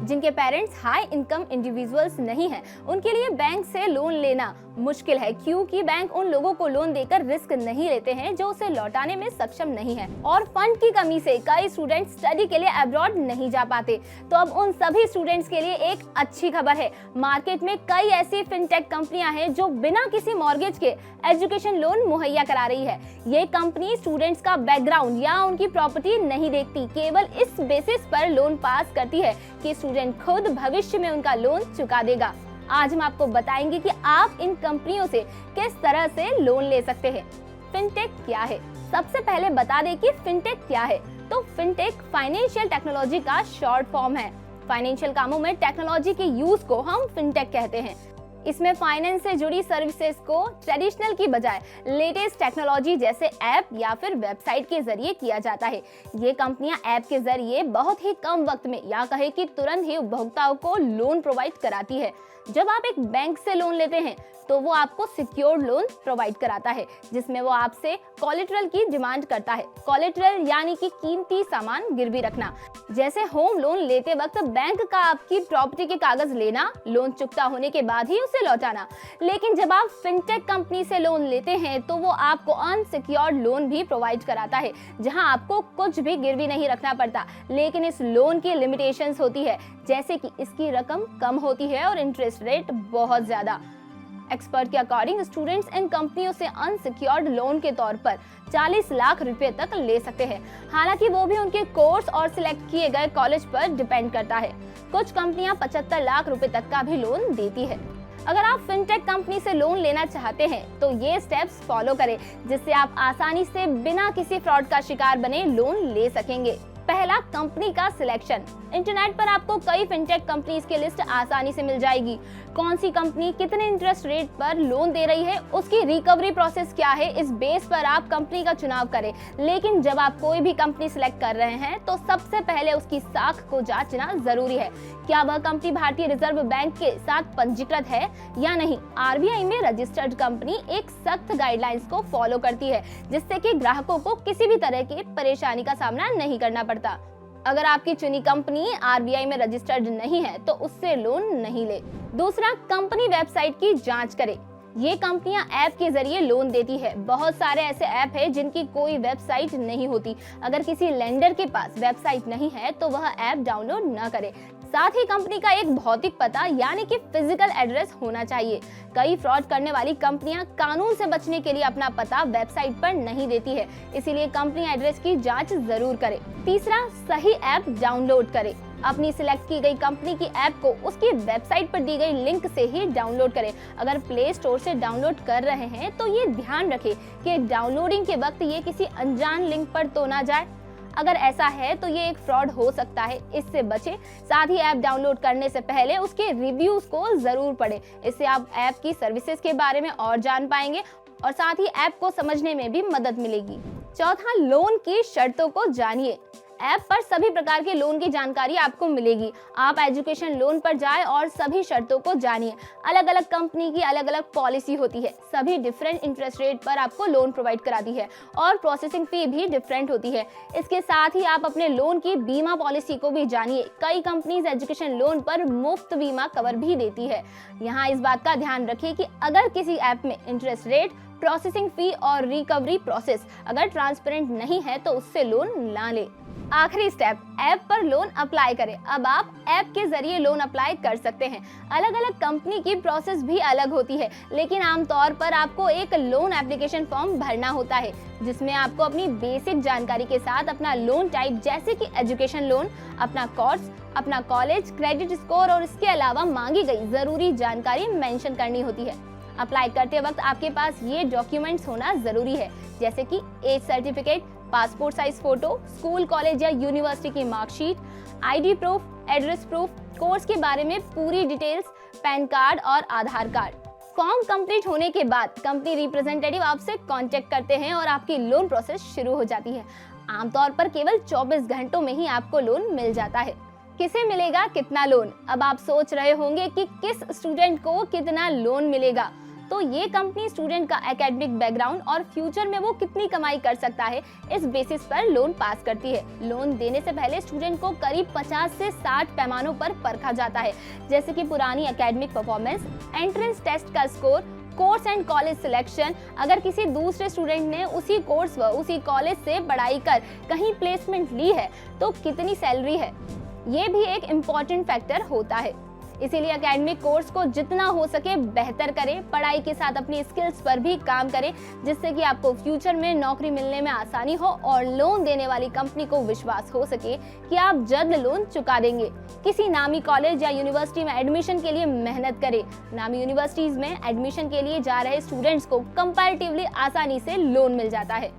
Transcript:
जिनके parents high income individuals नहीं हैं, उनके लिए बैंक से लोन लेना मुश्किल है, क्योंकि बैंक उन लोगों को लोन देकर रिस्क नहीं लेते हैं जो उसे लौटाने में सक्षम नहीं है। और फंड की कमी से कई स्टूडेंट स्टडी के लिए अब्रॉड नहीं जा पाते। तो अब उन सभी स्टूडेंट्स के लिए एक अच्छी खबर है। मार्केट में कई ऐसी फिनटेक कंपनियां हैं जो बिना किसी मॉर्गेज के एजुकेशन लोन मुहैया करा रही है। ये कंपनी स्टूडेंट्स का बैकग्राउंड या उनकी प्रॉपर्टी नहीं देखती, केवल इस बेसिस पर लोन पास करती है कि स्टूडेंट खुद भविष्य में उनका लोन चुका देगा। आज हम आपको बताएंगे कि आप इन कंपनियों से किस तरह से लोन ले सकते हैं। फिनटेक क्या है? सबसे पहले बता दें कि फिनटेक क्या है। तो फिनटेक फाइनेंशियल टेक्नोलॉजी का शॉर्ट फॉर्म है। फाइनेंशियल कामों में टेक्नोलॉजी के यूज को हम फिनटेक कहते हैं। इसमें फाइनेंस से जुड़ी सर्विसेज को ट्रेडिशनल की बजाय लेटेस्ट टेक्नोलॉजी जैसे ऐप या फिर वेबसाइट के जरिए किया जाता है। ये कंपनियां ऐप के जरिए बहुत ही कम वक्त में या कहे कि तुरंत ही उपभोक्ताओं को लोन प्रोवाइड कराती है। जब आप एक बैंक से लोन लेते हैं तो वो आपको सिक्योर्ड लोन प्रोवाइड कराता है, जिसमें वो आपसे कोलेटरल की डिमांड करता है। कोलेटरल यानी कि कीमती सामान गिरवी रखना। जैसे होम लोन लेते वक्त बैंक का आपकी प्रॉपर्टी के कागज लेना, लोन चुकता होने के बाद ही उसे लौटाना। लेकिन जब आप फिनटेक कंपनी से लोन लेते हैं तो वो आपको अनसिक्योर्ड लोन भी प्रोवाइड कराता है, जहां आपको कुछ भी गिरवी नहीं रखना पड़ता। लेकिन इस लोन की लिमिटेशंस होती है, जैसे कि इसकी रकम कम होती है और इंटरेस्ट रेट बहुत ज्यादा। एक्सपर्ट के अकॉर्डिंग स्टूडेंट्स इन कंपनियों से अनसिक्योर्ड लोन के तौर पर 40 लाख रुपए तक ले सकते हैं। हालांकि वो भी उनके कोर्स और सिलेक्ट किए गए कॉलेज पर डिपेंड करता है। कुछ कंपनियां 75 लाख रुपए तक का भी लोन देती है। अगर आप फिनटेक कंपनी से लोन लेना चाहते हैं तो ये स्टेप्स फॉलो करें, जिससे आप आसानी से बिना किसी फ्रॉड का शिकार बने लोन ले सकेंगे। पहला, कंपनी का सिलेक्शन। इंटरनेट पर आपको कई फिनटेक कंपनीज की लिस्ट आसानी से मिल जाएगी। कौन सी कंपनी कितने इंटरेस्ट रेट पर लोन दे रही है, उसकी रिकवरी प्रोसेस क्या है, इस बेस पर आप कंपनी का चुनाव करें। लेकिन जब आप कोई भी कंपनी सिलेक्ट कर रहे हैं तो सबसे पहले उसकी साख को जांचना जरूरी है। क्या वह कंपनी भारतीय रिजर्व बैंक के साथ पंजीकृत है या नहीं। आरबीआई में रजिस्टर्ड कंपनी एक सख्त गाइडलाइंस को फॉलो करती है, जिससे कि ग्राहकों को किसी भी तरह की परेशानी का सामना नहीं करना पड़ता। अगर आपकी चुनी कंपनी आरबीआई में रजिस्टर्ड नहीं है तो उससे लोन नहीं ले। दूसरा, कंपनी वेबसाइट की जांच करें। ये कंपनियां ऐप के जरिए लोन देती है। बहुत सारे ऐसे ऐप है जिनकी कोई वेबसाइट नहीं होती। अगर किसी लेंडर के पास वेबसाइट नहीं है तो वह ऐप डाउनलोड न करे। साथ ही कंपनी का एक भौतिक पता यानी कि फिजिकल एड्रेस होना चाहिए। कई फ्रॉड करने वाली कंपनियां कानून से बचने के लिए अपना पता वेबसाइट पर नहीं देती है, इसीलिए कंपनी एड्रेस की जांच जरूर करें। तीसरा, सही ऐप डाउनलोड करें। अपनी सिलेक्ट की गई कंपनी की ऐप को उसकी वेबसाइट पर दी गई लिंक से ही डाउनलोड करें। अगर प्ले स्टोर से डाउनलोड कर रहे हैं तो ये ध्यान रखें कि डाउनलोडिंग के वक्त ये किसी अनजान लिंक पर तो ना जाए। अगर ऐसा है तो ये एक फ्रॉड हो सकता है, इससे बचें। साथ ही ऐप डाउनलोड करने से पहले उसके रिव्यूज को जरूर पढ़ें। इससे आप ऐप की सर्विसेज के बारे में और जान पाएंगे और साथ ही ऐप को समझने में भी मदद मिलेगी। चौथा, लोन की शर्तों को जानिए। ऐप पर सभी प्रकार के लोन की जानकारी आपको मिलेगी। आप एजुकेशन लोन पर जाएं और सभी शर्तों को जानिए। अलग अलग कंपनी की अलग अलग पॉलिसी होती है। सभी डिफरेंट इंटरेस्ट रेट पर आपको लोन प्रोवाइड कराती है और प्रोसेसिंग फी भी डिफरेंट होती है। इसके साथ ही आप अपने लोन की बीमा पॉलिसी को भी जानिए। कई कंपनीज एजुकेशन लोन पर मुफ्त बीमा कवर भी देती है। यहाँ इस बात का ध्यान रखिए कि अगर किसी ऐप में इंटरेस्ट रेट, प्रोसेसिंग फी और रिकवरी प्रोसेस अगर ट्रांसपेरेंट नहीं है तो उससे लोन ना ले। आखिरी स्टेप, ऐप पर लोन अप्लाई करें। अब आप ऐप के जरिए लोन अप्लाई कर सकते हैं। अलग अलग कंपनी की प्रोसेस भी अलग होती है, लेकिन आमतौर पर आपको एक लोन एप्लीकेशन फॉर्म भरना होता है, जिसमें आपको अपनी बेसिक जानकारी के साथ अपना लोन टाइप जैसे कि एजुकेशन लोन, अपना कोर्स, अपना कॉलेज, क्रेडिट स्कोर और इसके अलावा मांगी गई जरूरी जानकारी मेंशन करनी होती है। अप्लाई करते वक्त आपके पास ये डॉक्यूमेंट्स होना जरूरी है, जैसे कि age certificate, passport size photo, school, college या यूनिवर्सिटी की marksheet, ID proof, address proof, course के बारे में पूरी डिटेल्स, पैन कार्ड और आधार कार्ड। फॉर्म कंप्लीट होने के बाद कंपनी रिप्रेजेंटेटिव आपसे कांटेक्ट करते हैं और आपकी लोन प्रोसेस शुरू हो जाती है। आमतौर पर केवल 24 घंटों में ही आपको लोन मिल जाता है। किसे मिलेगा कितना लोन? अब आप सोच रहे होंगे कि किस स्टूडेंट को कितना लोन मिलेगा। तो ये कंपनी स्टूडेंट का एकेडमिक बैकग्राउंड और फ्यूचर में वो कितनी कमाई कर सकता है इस बेसिस पर लोन पास करती है। लोन देने से पहले स्टूडेंट को करीब 50 से 60 पैमानों पर परखा जाता है, जैसे कि पुरानी एकेडमिक परफॉर्मेंस, एंट्रेंस टेस्ट का score, course and college selection, अगर किसी दूसरे स्टूडेंट ने उसी कोर्स व उसी कॉलेज से पढ़ाई कर कहीं प्लेसमेंट ली है तो कितनी सैलरी है, ये भी एक इम्पॉर्टेंट फैक्टर होता है। इसीलिए एकेडमिक कोर्स को जितना हो सके बेहतर करें, पढ़ाई के साथ अपनी स्किल्स पर भी काम करें, जिससे कि आपको फ्यूचर में नौकरी मिलने में आसानी हो और लोन देने वाली कंपनी को विश्वास हो सके कि आप जल्द लोन चुका देंगे। किसी नामी कॉलेज या यूनिवर्सिटी में एडमिशन के लिए मेहनत करें। नामी यूनिवर्सिटीज में एडमिशन के लिए जा रहे स्टूडेंट्स को कंपैरेटिवली आसानी से लोन मिल जाता है।